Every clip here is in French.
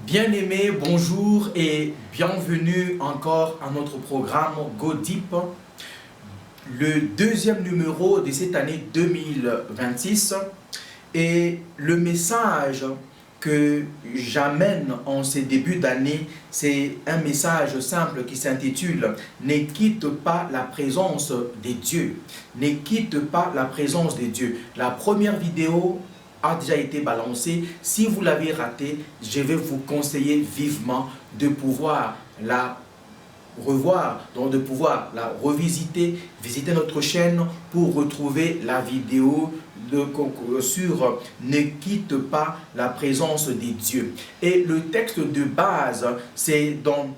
Bien-aimés, bonjour et bienvenue encore à notre programme Go Deep, le deuxième numéro de cette année 2026. Et le message que j'amène en ces débuts d'année, c'est un message simple qui s'intitule « Ne quitte pas la présence des dieux ». Ne quitte pas la présence des dieux. La première vidéo a déjà été balancée. Si vous l'avez raté, je vais vous conseiller vivement de pouvoir la revoir, donc de pouvoir la revisiter, visiter notre chaîne pour retrouver la vidéo sur ne quitte pas la présence des dieux. Et le texte de base, c'est dans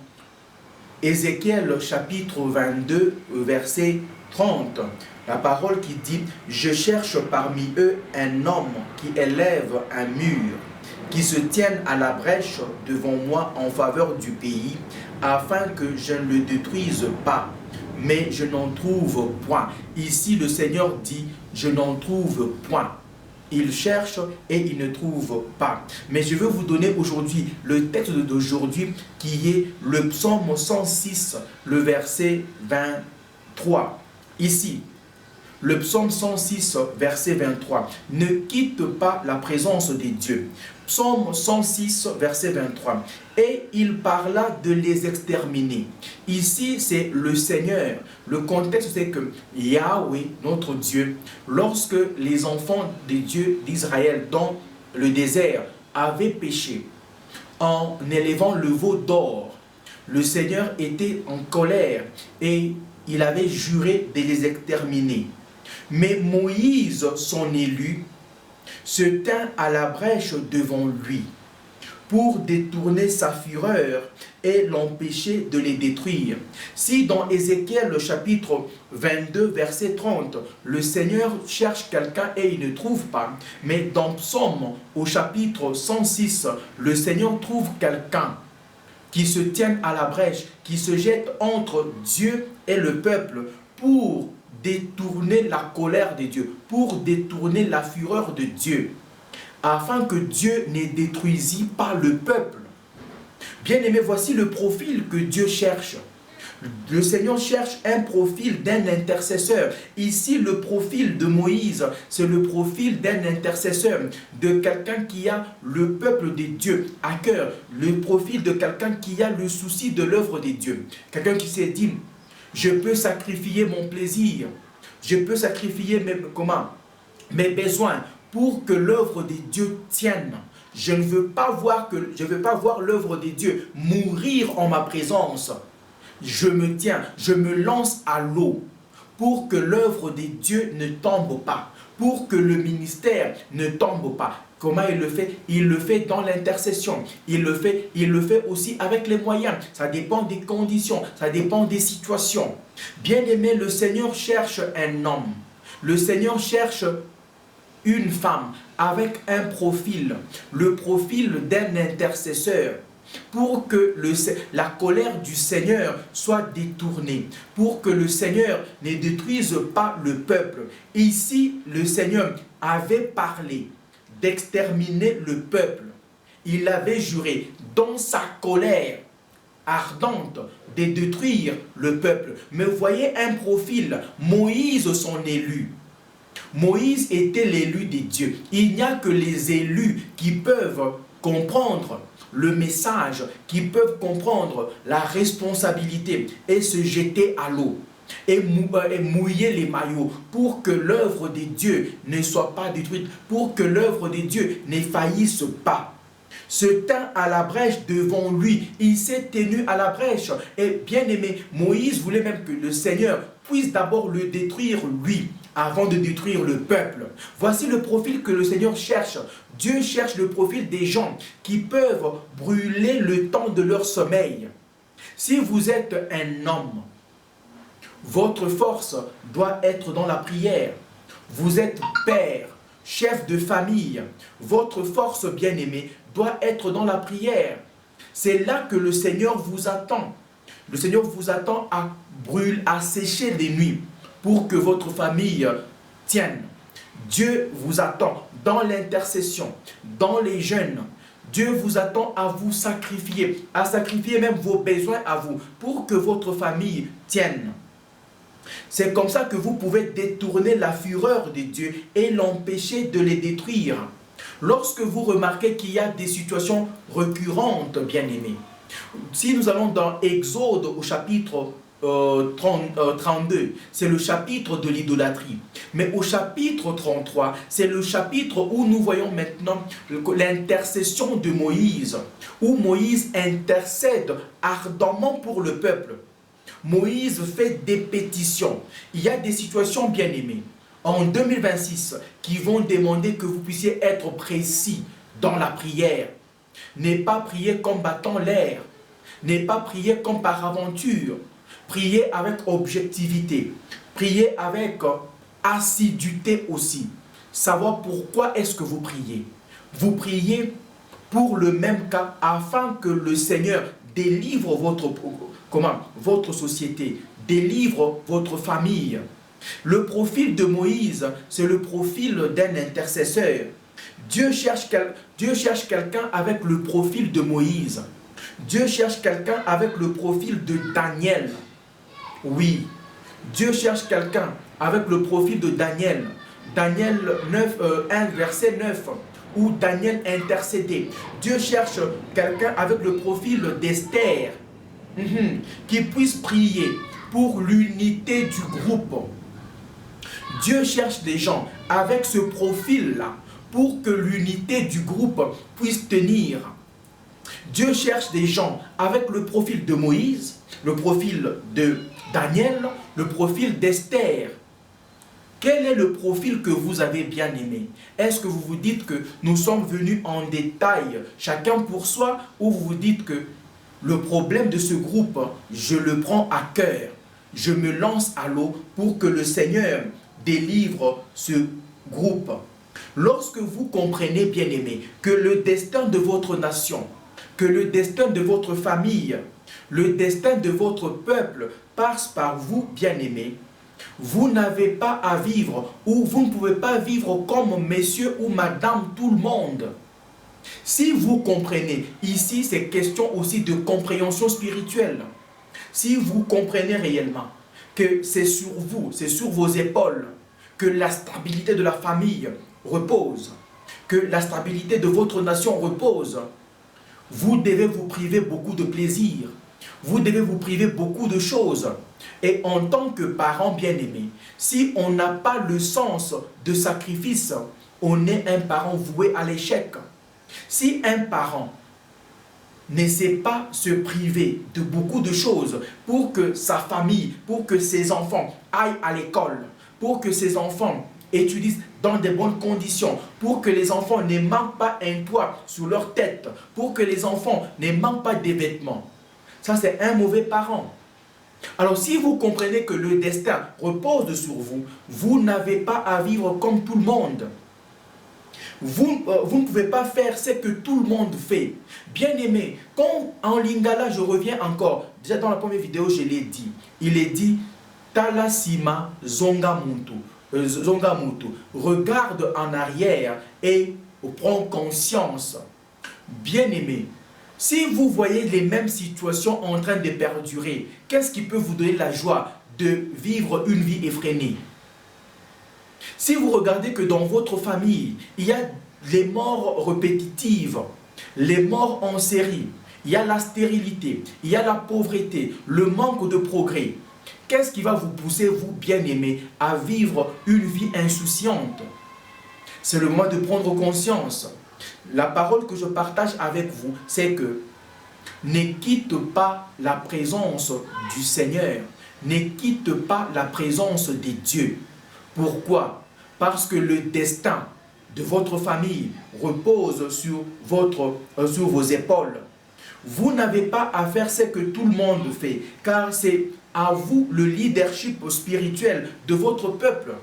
Ézéchiel chapitre 22, verset 30. La parole qui dit « Je cherche parmi eux un homme qui élève un mur, qui se tienne à la brèche devant moi en faveur du pays, afin que je ne le détruise pas. Mais je n'en trouve point. » Ici, le Seigneur dit « Je n'en trouve point. » Il cherche et il ne trouve pas. Mais je veux vous donner aujourd'hui le texte d'aujourd'hui qui est le psaume 106, le verset 23. Ici, le psaume 106, verset 23. Ne quitte pas la présence des dieux. Psaume 106, verset 23. Et il parla de les exterminer. Ici, c'est le Seigneur. Le contexte, c'est que Yahweh, notre Dieu, lorsque les enfants des dieux d'Israël dans le désert avaient péché, en élevant le veau d'or, le Seigneur était en colère et il avait juré de les exterminer. Mais Moïse, son élu, se tint à la brèche devant lui pour détourner sa fureur et l'empêcher de les détruire. Si dans Ézéchiel, le chapitre 22, verset 30, le Seigneur cherche quelqu'un et il ne trouve pas, mais dans Psaume, au chapitre 106, le Seigneur trouve quelqu'un qui se tient à la brèche, qui se jette entre Dieu et le peuple pour détourner la colère de Dieu, pour détourner la fureur de Dieu, afin que Dieu ne détruisit pas le peuple. Bien-aimés, voici le profil que Dieu cherche. Le Seigneur cherche un profil d'un intercesseur. Ici, le profil de Moïse, c'est le profil d'un intercesseur, de quelqu'un qui a le peuple de Dieu à cœur, le profil de quelqu'un qui a le souci de l'œuvre de Dieu. Quelqu'un qui s'est dit, je peux sacrifier mon plaisir, je peux sacrifier mes besoins pour que l'œuvre de Dieu tienne. Je ne veux pas voir l'œuvre de Dieu mourir en ma présence. Je me tiens, je me lance à l'eau pour que l'œuvre de Dieu ne tombe pas, pour que le ministère ne tombe pas. Comment il le fait? Il le fait dans l'intercession. Il le fait aussi avec les moyens. Ça dépend des conditions, ça dépend des situations. Bien-aimé, le Seigneur cherche un homme. Le Seigneur cherche une femme avec un profil, le profil d'un intercesseur, pour que la colère du Seigneur soit détournée, pour que le Seigneur ne détruise pas le peuple. Ici, le Seigneur avait parlé d'exterminer le peuple. Il avait juré dans sa colère ardente de détruire le peuple. Mais voyez un profil, Moïse son élu. Moïse était l'élu de Dieu. Il n'y a que les élus qui peuvent comprendre le message, qui peuvent comprendre la responsabilité et se jeter à l'eau et mouiller les maillots pour que l'œuvre de Dieu ne soit pas détruite, pour que l'œuvre de Dieu ne faillisse pas. Se tint à la brèche devant lui, il s'est tenu à la brèche. Et bien aimé, Moïse voulait même que le Seigneur puisse d'abord le détruire lui, avant de détruire le peuple. Voici le profil que le Seigneur cherche. Dieu cherche le profil des gens qui peuvent brûler le temps de leur sommeil. Si vous êtes un homme, votre force doit être dans la prière. Vous êtes père, chef de famille. Votre force, bien-aimée, doit être dans la prière. C'est là que le Seigneur vous attend. Le Seigneur vous attend à sécher les nuits pour que votre famille tienne. Dieu vous attend dans l'intercession, dans les jeûnes, Dieu vous attend à vous sacrifier, à sacrifier même vos besoins à vous, pour que votre famille tienne. C'est comme ça que vous pouvez détourner la fureur de Dieu et l'empêcher de les détruire. Lorsque vous remarquez qu'il y a des situations récurrentes, bien-aimés, si nous allons dans Exode au chapitre 32, c'est le chapitre de l'idolâtrie. Mais au chapitre 33, c'est le chapitre où nous voyons maintenant l'intercession de Moïse, où Moïse intercède ardemment pour le peuple. Moïse fait des pétitions. Il y a des situations, bien aimées, en 2026, qui vont demander que vous puissiez être précis dans la prière. N'est pas prier comme battant l'air. N'est pas prier comme par aventure. Priez avec objectivité. Priez avec assiduité aussi. Savoir pourquoi est-ce que vous priez. Vous priez pour le même cas afin que le Seigneur délivre votre société, délivre votre famille. Le profil de Moïse, c'est le profil d'un intercesseur. Dieu cherche quelqu'un avec le profil de Moïse. Dieu cherche quelqu'un avec le profil de Daniel. Oui, Dieu cherche quelqu'un avec le profil de Daniel. Daniel 1, verset 9, où Daniel intercédait. Dieu cherche quelqu'un avec le profil d'Esther, qui puisse prier pour l'unité du groupe. Dieu cherche des gens avec ce profil-là pour que l'unité du groupe puisse tenir. Dieu cherche des gens avec le profil de Moïse, le profil de Daniel, le profil d'Esther. Quel est le profil que vous avez bien aimé? Est-ce que vous vous dites que nous sommes venus en détail, chacun pour soi, ou vous vous dites que le problème de ce groupe, je le prends à cœur, je me lance à l'eau pour que le Seigneur délivre ce groupe? Lorsque vous comprenez, bien aimé, que le destin de votre nation, que le destin de votre famille, le destin de votre peuple passe par vous, bien aimé, vous n'avez pas à vivre, ou vous ne pouvez pas vivre comme monsieur ou madame tout le monde. Si vous comprenez, ici c'est question aussi de compréhension spirituelle. Si vous comprenez réellement que c'est sur vous, c'est sur vos épaules que la stabilité de la famille repose, que la stabilité de votre nation repose, vous devez vous priver beaucoup de plaisir. Vous devez vous priver beaucoup de choses. Et en tant que parent bien-aimé, si on n'a pas le sens de sacrifice, on est un parent voué à l'échec. Si un parent ne sait pas se priver de beaucoup de choses pour que sa famille, pour que ses enfants aillent à l'école, pour que ses enfants étudient dans de bonnes conditions, pour que les enfants ne manquent pas un toit sur leur tête, pour que les enfants ne manquent pas des vêtements, ça c'est un mauvais parent. Alors si vous comprenez que le destin repose sur vous, vous n'avez pas à vivre comme tout le monde. Vous ne pouvez pas faire ce que tout le monde fait. Bien aimé, quand en lingala, je reviens encore, déjà dans la première vidéo, je l'ai dit. Il est dit, Talasima Zongamutu. Regarde en arrière et prends conscience. Bien aimé, si vous voyez les mêmes situations en train de perdurer, qu'est-ce qui peut vous donner la joie de vivre une vie effrénée? Si vous regardez que dans votre famille, il y a les morts répétitives, les morts en série, il y a la stérilité, il y a la pauvreté, le manque de progrès, qu'est-ce qui va vous pousser, vous bien-aimés, à vivre une vie insouciante? C'est le moment de prendre conscience. La parole que je partage avec vous, c'est que ne quitte pas la présence du Seigneur, ne quitte pas la présence de Dieu. Pourquoi? Parce que le destin de votre famille repose sur vos épaules. Vous n'avez pas à faire ce que tout le monde fait, car c'est à vous le leadership spirituel de votre peuple.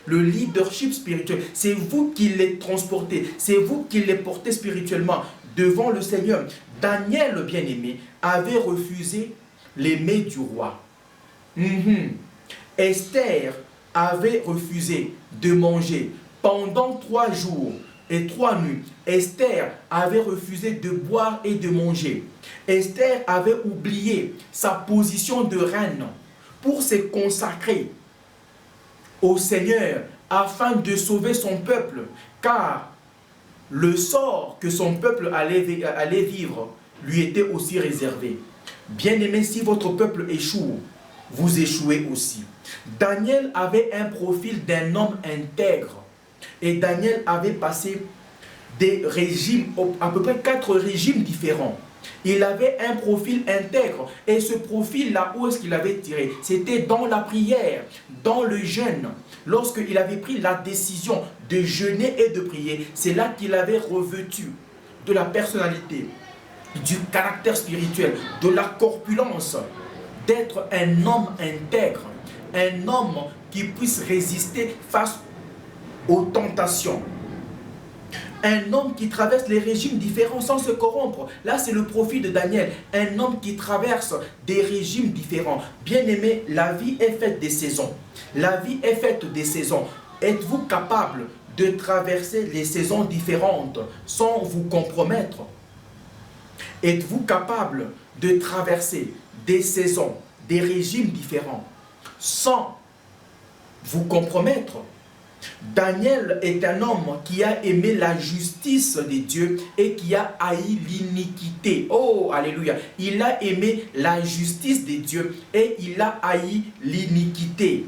Le leadership spirituel, c'est vous qui les transportez, c'est vous qui les portez spirituellement devant le Seigneur. Daniel, le bien-aimé, avait refusé les mets du roi. Esther avait refusé de manger pendant 3 jours et 3 nuits, Esther avait refusé de boire et de manger. Esther avait oublié sa position de reine pour se consacrer au Seigneur afin de sauver son peuple, car le sort que son peuple allait vivre lui était aussi réservé. Bien-aimés, si votre peuple échoue, vous échouez aussi. Daniel avait un profil d'un homme intègre. Et Daniel avait passé des régimes, à peu près 4 régimes différents. Il avait un profil intègre. Et ce profil-là, où est-ce qu'il avait tiré? C'était dans la prière, dans le jeûne. Lorsqu'il avait pris la décision de jeûner et de prier, c'est là qu'il avait revêtu de la personnalité, du caractère spirituel, de la corpulence, d'être un homme intègre, un homme qui puisse résister face aux tentations. Un homme qui traverse les régimes différents sans se corrompre. Là, c'est le profil de Daniel. Un homme qui traverse des régimes différents. Bien-aimé, la vie est faite des saisons. La vie est faite des saisons. Êtes-vous capable de traverser les saisons différentes sans vous compromettre? Êtes-vous capable de traverser des saisons, des régimes différents sans vous compromettre? Daniel est un homme qui a aimé la justice de Dieu et qui a haï l'iniquité. Oh, alléluia. Il a aimé la justice de Dieu et il a haï l'iniquité.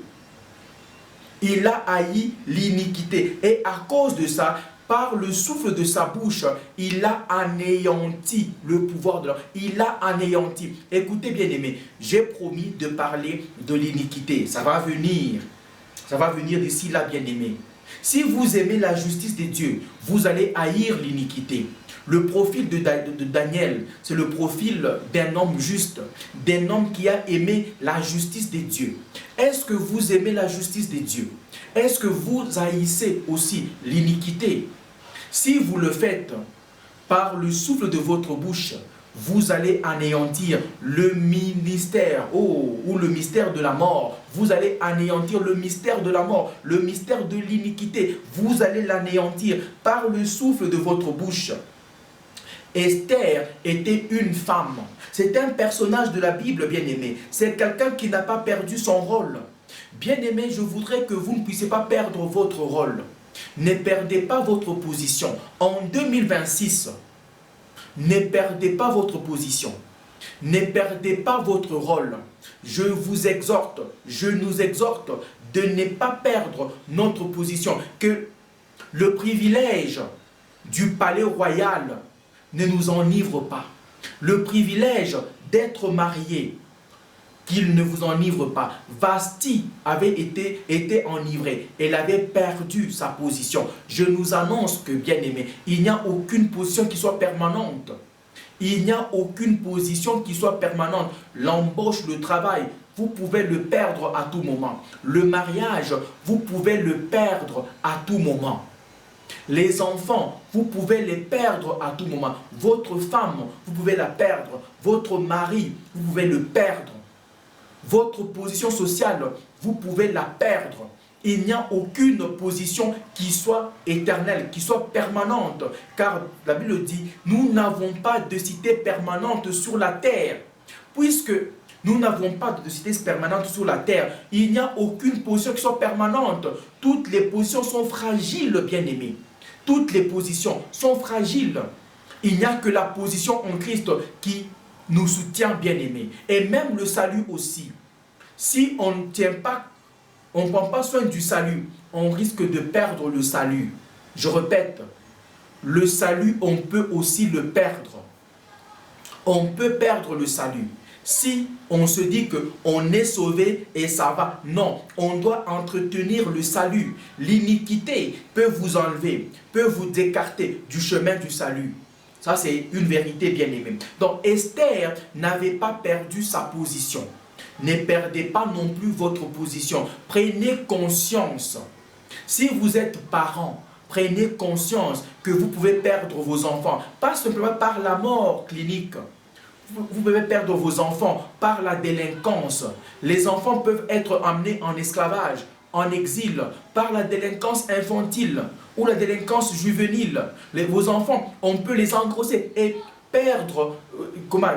Il a haï l'iniquité. Et à cause de ça, par le souffle de sa bouche, il a anéanti le pouvoir de l'homme. Il a anéanti. Écoutez bien aimé, j'ai promis de parler de l'iniquité. Ça va venir. Ça va venir d'ici là, bien-aimé. Si vous aimez la justice de Dieu, vous allez haïr l'iniquité. Le profil de Daniel, c'est le profil d'un homme juste, d'un homme qui a aimé la justice de Dieu. Est-ce que vous aimez la justice de Dieu? Est-ce que vous haïssez aussi l'iniquité? Si vous le faites par le souffle de votre bouche, vous allez anéantir le ministère, ou le mystère de la mort. Vous allez anéantir le mystère de la mort, le mystère de l'iniquité. Vous allez l'anéantir par le souffle de votre bouche. Esther était une femme. C'est un personnage de la Bible, bien-aimé. C'est quelqu'un qui n'a pas perdu son rôle. Bien-aimé, je voudrais que vous ne puissiez pas perdre votre rôle. Ne perdez pas votre position. En 2026, ne perdez pas votre position. Ne perdez pas votre rôle. Je vous exhorte, je nous exhorte de ne pas perdre notre position. Que le privilège du palais royal ne nous enivre pas. Le privilège d'être marié, qu'il ne vous enivre pas. Vasti avait été enivrée. Elle avait perdu sa position. Je nous annonce que, bien-aimés, il n'y a aucune position qui soit permanente. Il n'y a aucune position qui soit permanente. L'embauche, le travail, vous pouvez le perdre à tout moment. Le mariage, vous pouvez le perdre à tout moment. Les enfants, vous pouvez les perdre à tout moment. Votre femme, vous pouvez la perdre. Votre mari, vous pouvez le perdre. Votre position sociale, vous pouvez la perdre. Il n'y a aucune position qui soit éternelle, qui soit permanente. Car la Bible dit, nous n'avons pas de cité permanente sur la terre. Puisque nous n'avons pas de cité permanente sur la terre, il n'y a aucune position qui soit permanente. Toutes les positions sont fragiles, bien-aimés. Toutes les positions sont fragiles. Il n'y a que la position en Christ qui nous soutient, bien-aimés. Et même le salut aussi. Si on ne tient pas, on ne prend pas soin du salut, on risque de perdre le salut. Je répète, le salut, on peut aussi le perdre. On peut perdre le salut. Si on se dit qu'on est sauvé et ça va, non, on doit entretenir le salut. L'iniquité peut vous enlever, peut vous écarter du chemin du salut. Ça, c'est une vérité bien aimée. Donc, Esther n'avait pas perdu sa position. Ne perdez pas non plus votre position. Prenez conscience. Si vous êtes parent, prenez conscience que vous pouvez perdre vos enfants. Pas simplement par la mort clinique. Vous pouvez perdre vos enfants par la délinquance. Les enfants peuvent être amenés en esclavage, en exil, par la délinquance infantile. ou la délinquance juvénile. Vos enfants, on peut les engrosser et perdre,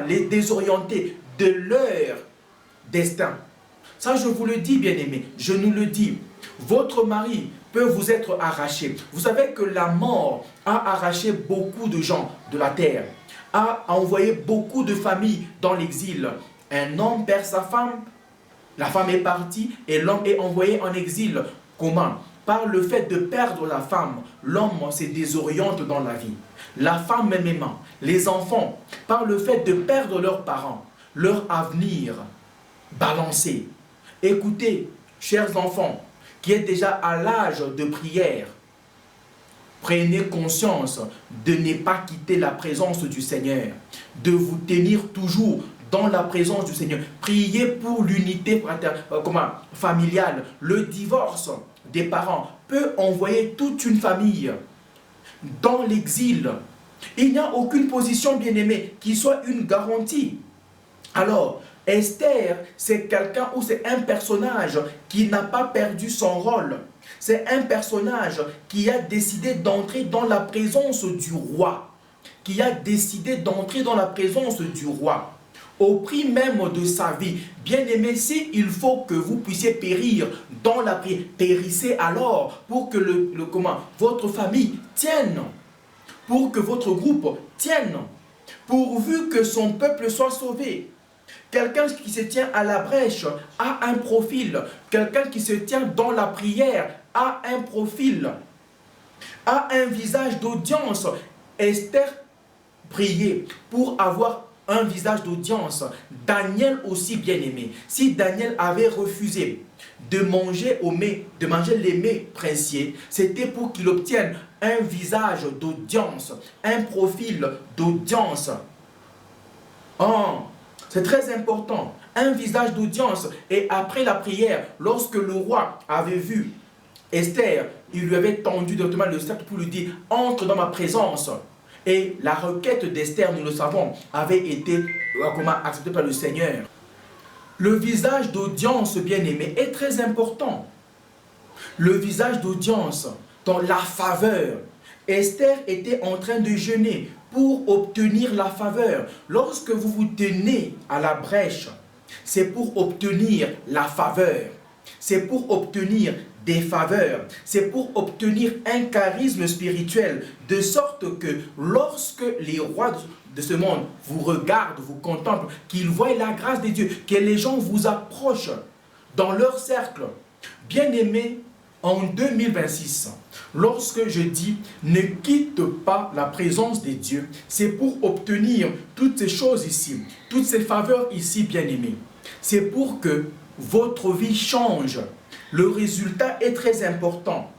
les désorienter de leur destin. Ça, je vous le dis, bien-aimés, je nous le dis. Votre mari peut vous être arraché. Vous savez que la mort a arraché beaucoup de gens de la terre, a envoyé beaucoup de familles dans l'exil. Un homme perd sa femme, la femme est partie et l'homme est envoyé en exil. Comment? Par le fait de perdre la femme, l'homme se désoriente dans la vie. La femme même, les enfants, par le fait de perdre leurs parents, leur avenir balancé. Écoutez, chers enfants, qui êtes déjà à l'âge de prière, prenez conscience de ne pas quitter la présence du Seigneur, de vous tenir toujours dans la présence du Seigneur. Priez pour l'unité familiale. Le divorce des parents peut envoyer toute une famille dans l'exil. Il n'y a aucune position, bien-aimée, qui soit une garantie. Alors, Esther, c'est quelqu'un ou c'est un personnage qui n'a pas perdu son rôle. C'est un personnage qui a décidé d'entrer dans la présence du roi. Qui a décidé d'entrer dans la présence du roi. Au prix même de sa vie. Bien-aimé, s'il faut que vous puissiez périr dans la prière, périssez alors pour que votre famille tienne. Pour que votre groupe tienne. Pourvu que son peuple soit sauvé. Quelqu'un qui se tient à la brèche a un profil. Quelqu'un qui se tient dans la prière a un profil. A un visage d'audience. Esther priait pour avoir un visage d'audience. Daniel aussi, bien-aimé. Si Daniel avait refusé de manger les mets princiers, c'était pour qu'il obtienne un visage d'audience, un profil d'audience. C'est très important, un visage d'audience. Et après la prière, lorsque le roi avait vu Esther, il lui avait tendu directement le sceptre pour lui dire « Entre dans ma présence ». Et la requête d'Esther, nous le savons, avait été acceptée par le Seigneur. Le visage d'audience, bien-aimé, est très important. Le visage d'audience, dans la faveur. Esther était en train de jeûner pour obtenir la faveur. Lorsque vous vous tenez à la brèche, c'est pour obtenir la faveur. C'est pour obtenir des faveurs. C'est pour obtenir un charisme spirituel. De sorte que lorsque les rois de ce monde vous regardent, vous contemplent, qu'ils voient la grâce de Dieu, que les gens vous approchent dans leur cercle. Bien-aimés, en 2026, lorsque je dis ne quitte pas la présence de Dieu, c'est pour obtenir toutes ces choses ici, toutes ces faveurs ici, bien-aimés. C'est pour que votre vie change. Le résultat est très important.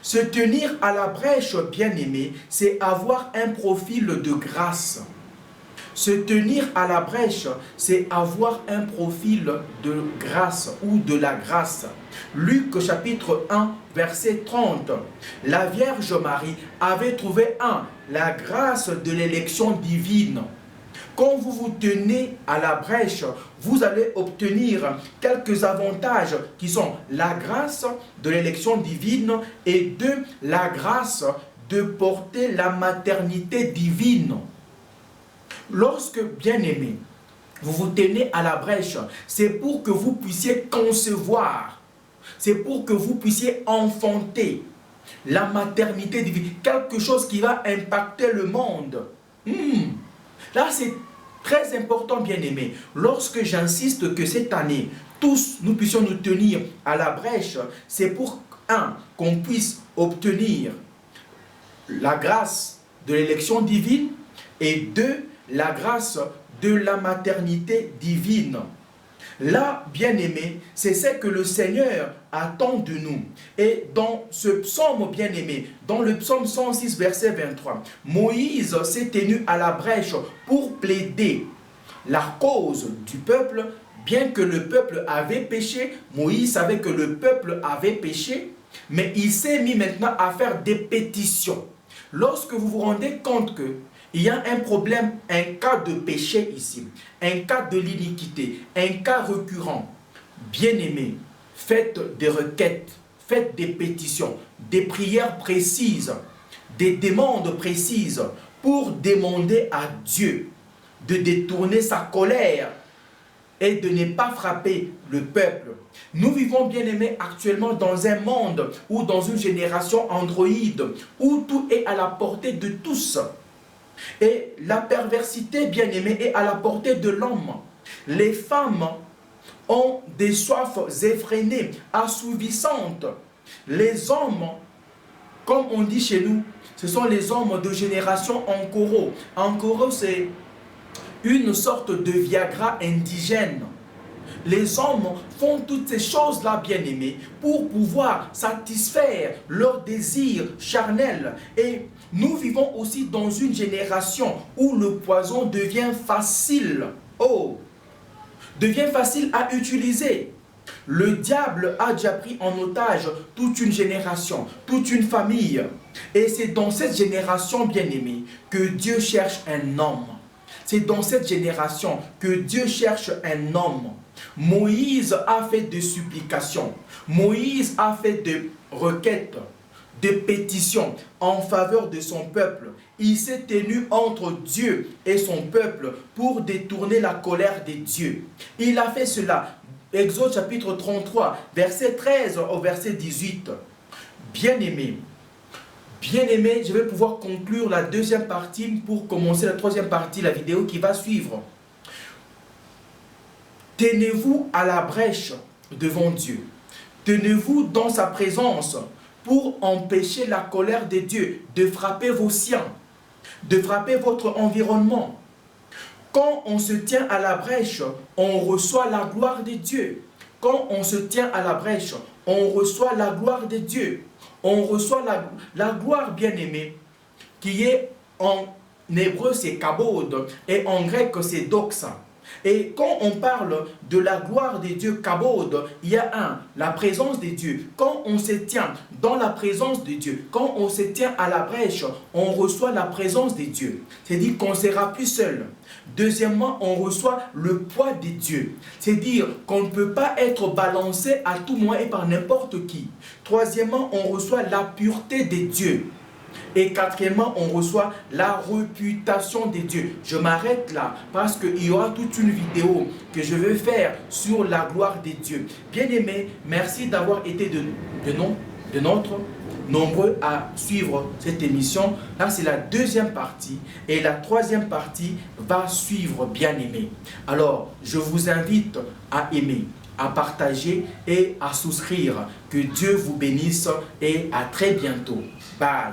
Se tenir à la brèche, bien-aimé, c'est avoir un profil de grâce. Se tenir à la brèche, c'est avoir un profil de grâce ou de la grâce. Luc chapitre 1, verset 30. La Vierge Marie avait trouvé la grâce de l'élection divine. Quand vous vous tenez à la brèche, vous allez obtenir quelques avantages qui sont la grâce de l'élection divine et la grâce de porter la maternité divine. Lorsque, bien-aimé, vous vous tenez à la brèche, c'est pour que vous puissiez concevoir, c'est pour que vous puissiez enfanter la maternité divine, quelque chose qui va impacter le monde. Là, c'est très important, bien-aimé. Lorsque j'insiste que cette année, tous, nous puissions nous tenir à la brèche, c'est pour, qu'on puisse obtenir la grâce de l'élection divine et la grâce de la maternité divine. Là, bien-aimé, c'est ce que le Seigneur attend de nous. Et dans ce psaume, bien-aimé, dans le psaume 106, verset 23, Moïse s'est tenu à la brèche pour plaider la cause du peuple. Bien que le peuple avait péché, Moïse savait que le peuple avait péché, mais il s'est mis maintenant à faire des pétitions. Lorsque vous vous rendez compte que il y a un problème, un cas de péché ici, un cas de l'iniquité, un cas récurrent. Bien-aimés, faites des requêtes, faites des pétitions, des prières précises, des demandes précises pour demander à Dieu de détourner sa colère et de ne pas frapper le peuple. Nous vivons, bien aimés, actuellement dans un monde ou dans une génération Android où tout est à la portée de tous. Et la perversité, bien aimée, est à la portée de l'homme. Les femmes ont des soifs effrénées, assouvissantes. Les hommes, comme on dit chez nous, ce sont les hommes de génération Ankoro. Ankoro, c'est une sorte de Viagra indigène. Les hommes font toutes ces choses-là, bien aimés, pour pouvoir satisfaire leurs désirs charnels. Et nous vivons aussi dans une génération où le poison devient facile. Oh, devient facile à utiliser. Le diable a déjà pris en otage toute une génération, toute une famille. Et c'est dans cette génération, bien aimée, que Dieu cherche un homme. C'est dans cette génération que Dieu cherche un homme. Moïse a fait des supplications. Moïse a fait des requêtes, des pétitions en faveur de son peuple. Il s'est tenu entre Dieu et son peuple pour détourner la colère de Dieu. Il a fait cela. Exode chapitre 33, verset 13 au verset 18. Bien-aimés, je vais pouvoir conclure la deuxième partie pour commencer la troisième partie, la vidéo qui va suivre. Tenez-vous à la brèche devant Dieu. Tenez-vous dans sa présence pour empêcher la colère de Dieu de frapper vos siens, de frapper votre environnement. Quand on se tient à la brèche, on reçoit la gloire de Dieu. Quand on se tient à la brèche, on reçoit la gloire de Dieu. On reçoit la gloire bien-aimée, qui est en hébreu c'est kabod et en grec c'est doxa. Et quand on parle de la gloire de Dieu, kabod, il y a la présence de Dieu. Quand on se tient dans la présence de Dieu, quand on se tient à la brèche, on reçoit la présence de Dieu. C'est-à-dire qu'on ne sera plus seul. Deuxièmement, on reçoit le poids de Dieu. C'est-à-dire qu'on ne peut pas être balancé à tout moment et par n'importe qui. Troisièmement, on reçoit la pureté de Dieu. Et quatrièmement, on reçoit la réputation de Dieu. Je m'arrête là parce qu'il y aura toute une vidéo que je vais faire sur la gloire de Dieu. Bien-aimés, merci d'avoir été de notre nombreux à suivre cette émission. Là, c'est la deuxième partie et la troisième partie va suivre, bien-aimés. Alors, je vous invite à aimer, à partager et à souscrire. Que Dieu vous bénisse et à très bientôt. Bye.